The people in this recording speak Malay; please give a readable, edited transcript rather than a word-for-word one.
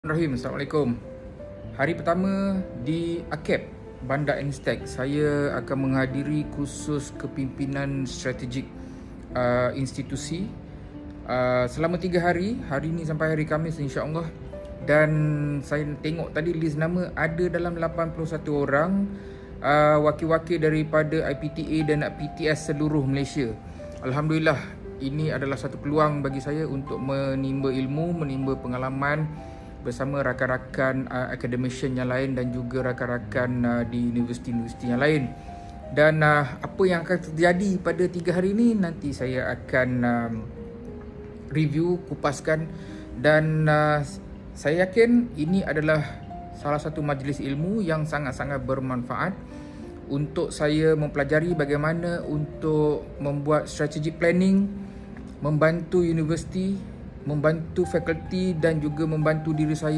Bismillahirrahmanirrahim. Assalamualaikum. Hari pertama di AKEP Bandar Instek, saya akan menghadiri kursus kepimpinan strategik institusi selama 3 hari. Hari ini sampai hari Khamis insya-Allah. Dan saya tengok tadi list nama ada dalam 81 orang wakil-wakil daripada IPTA dan PTS seluruh Malaysia. Alhamdulillah, ini adalah satu peluang bagi saya untuk menimba ilmu, menimba pengalaman bersama rakan-rakan academician yang lain dan juga rakan-rakan di universiti-universiti yang lain. Dan apa yang akan terjadi pada 3 hari ini nanti saya akan review, kupaskan, dan saya yakin ini adalah salah satu majlis ilmu yang sangat-sangat bermanfaat untuk saya mempelajari bagaimana untuk membuat strategic planning, membantu universiti, membantu fakulti dan juga membantu diri saya